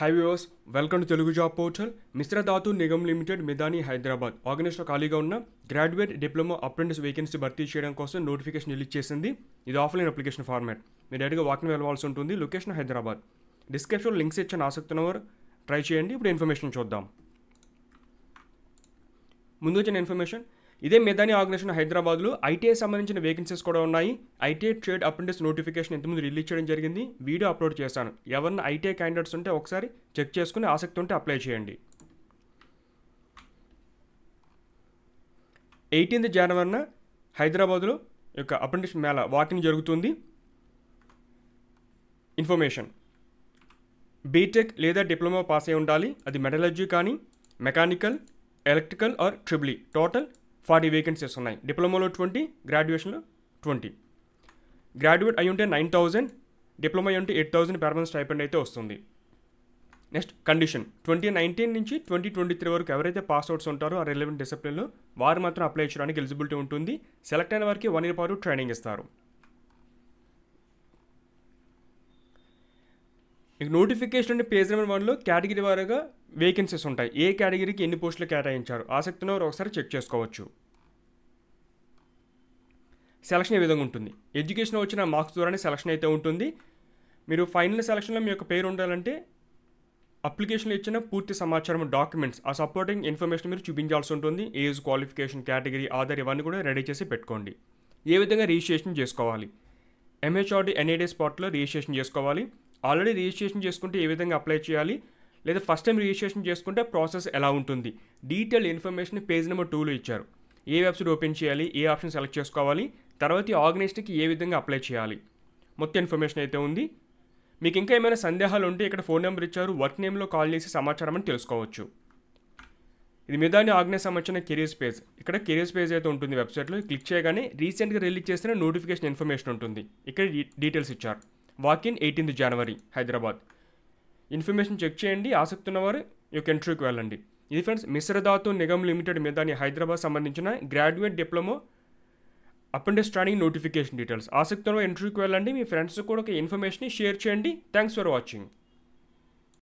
High viewers, welcome to Telugu job portal. Mishra Dhatu Nigam limited, Midhani, Hyderabad ఆర్గనైజ్లో ఖాళీగా ఉన్న గ్రాడ్యుయేట్ డిప్లొమా అప్రెంటిస్ వేకెన్సీ భర్తీ చేయడం కోసం నోటిఫికేషన్ రిలీజ్ చేసింది. ఇది ఆఫ్లైన్ అప్లికేషన్ ఫార్మాట్. మీరు డైరెక్ట్గా వాకింగ్ వెళ్ళవలసి ఉంటుంది. లొకేషన్ హైదరాబాద్. డిస్క్రిప్షన్లో లింక్స్ ఇచ్చిన ఆసక్తి ఉన్నవారు ట్రై చేయండి. ఇప్పుడు ఇన్ఫర్మేషన్ చూద్దాం. ముందు వచ్చిన ఇన్ఫర్మేషన్, ఇదే మిదాని ఆర్గనైజేషన్ హైదరాబాద్లో ఐటీఐ సంబంధించిన వేకెన్సీస్ కూడా ఉన్నాయి. ఐటీఐ ట్రేడ్ అప్రెంటిస్ నోటిఫికేషన్ ఇంతకుముందు రిలీజ్ చేయడం జరిగింది. వీడియో అప్లోడ్ చేశాను. ఎవరన్నా ఐటీఐ క్యాండిడేట్స్ ఉంటే ఒకసారి చెక్ చేసుకుని ఆసక్తి ఉంటే అప్లై చేయండి. 18th జనవరిన హైదరాబాద్లో యొక్క అప్రెంటిస్ మేళా వాకింగ్ జరుగుతుంది. ఇన్ఫర్మేషన్, బీటెక్ లేదా డిప్లొమా పాస్ అయి ఉండాలి. అది మెటలర్జీ కానీ, mechanical, electrical R triple E. Total 40 vacancies ఉన్నాయి. డిప్లొమాలో 20, గ్రాడ్యుయేషన్లో 20. గ్రాడ్యుయేట్ అయి ఉంటే 9,000, డిప్లొమా అయి ఉంటే 8,000 పర్ మంత్ స్టైపెండ్ అయితే వస్తుంది. నెక్స్ట్ కండిషన్, 2019 నుంచి 2023 వరకు ఎవరైతే పాస్ అవుట్స్ ఉంటారో ఆ రిలవెంట్ డిసిప్లిన్లో వారు మాత్రం అప్లై చేయడానికి ఎలిజిబిలిటీ ఉంటుంది. సెలెక్ట్ అయిన వారికి 1 year పాటు ట్రైనింగ్ ఇస్తారు. నోటిఫికేషన్ అంటే పేజ్ నెంబర్ 1లో కేటగిరీ వారీగా వేకెన్సీస్ ఉంటాయి. ఏ కేటగిరీకి ఎన్ని పోస్టులు కేటాయించారు ఆసక్తి ఉన్నవారు ఒకసారి చెక్ చేసుకోవచ్చు. సెలక్షన్ ఏ విధంగా ఉంటుంది, ఎడ్యుకేషన్ వచ్చిన మార్క్స్ ద్వారానే సెలక్షన్ అయితే ఉంటుంది. మీరు ఫైనల్ సెలక్షన్లో మీ యొక్క పేరు ఉండాలంటే అప్లికేషన్లో ఇచ్చిన పూర్తి సమాచారం, డాక్యుమెంట్స్, ఆ సపోర్టింగ్ ఇన్ఫర్మేషన్ మీరు చూపించాల్సి ఉంటుంది. ఏజ్, క్వాలిఫికేషన్, కేటగిరీ, ఆధార్ ఇవన్నీ కూడా రెడీ చేసి పెట్టుకోండి. ఏ విధంగా రిజిస్ట్రేషన్ చేసుకోవాలి, ఎంహెచ్ఆర్డీ ఎన్ఐడిఎస్ పోర్టల్లో రిజిస్ట్రేషన్ చేసుకోవాలి. ఆల్రెడీ రిజిస్ట్రేషన్ చేసుకుంటే ఏ విధంగా అప్లై చేయాలి, లేదా ఫస్ట్ టైం రిజిస్ట్రేషన్ చేసుకుంటే ప్రాసెస్ ఎలా ఉంటుంది, డీటెయిల్ ఇన్ఫర్మేషన్ పేజ్ నెంబర్ 2లో ఇచ్చారు. ఏ వెబ్సైట్ ఓపెన్ చేయాలి, ఏ ఆప్షన్ సెలెక్ట్ చేసుకోవాలి, తర్వాత ఈ ఆర్గనైజేషన్కి ఏ విధంగా అప్లై చేయాలి, మొత్తం ఇన్ఫర్మేషన్ అయితే ఉంది. మీకు ఇంకా ఏమైనా సందేహాలు ఉంటే ఇక్కడ ఫోన్ నెంబర్ ఇచ్చారు, వర్క్ నేమ్లో కాల్ చేసి సమాచారం అని తెలుసుకోవచ్చు. ఇది మిదాని ఆర్గనైజ్ సంబంధించిన కెరీర్స్ పేజ్. ఇక్కడ కెరీర్స్ పేజ్ అయితే ఉంటుంది వెబ్సైట్లో. క్లిక్ చేయగానే రీసెంట్గా రిలీజ్ చేసిన నోటిఫికేషన్ ఇన్ఫర్మేషన్ ఉంటుంది. ఇక్కడ డీటెయిల్స్ ఇచ్చారు. వాకిన్ 18th జనవరి హైదరాబాద్. ఇన్ఫర్మేషన్ చెక్ చేయండి. ఆసక్తి ఉన్నవారు ఈ యొక్క ఇంటర్వ్యూకి వెళ్ళండి. ఇది ఫ్రెండ్స్ మిశ్ర ధాతు నిగమ్ లిమిటెడ్ మిదాని హైదరాబాద్ సంబంధించిన graduate diploma apprentice training notification details. ఆసక్తి ఉన్న ఇంటర్వ్యూకి వెళ్ళండి. మీ ఫ్రెండ్స్ కూడా ఒక ఇన్ఫర్మేషన్ షేర్ చేయండి. Thanks for watching.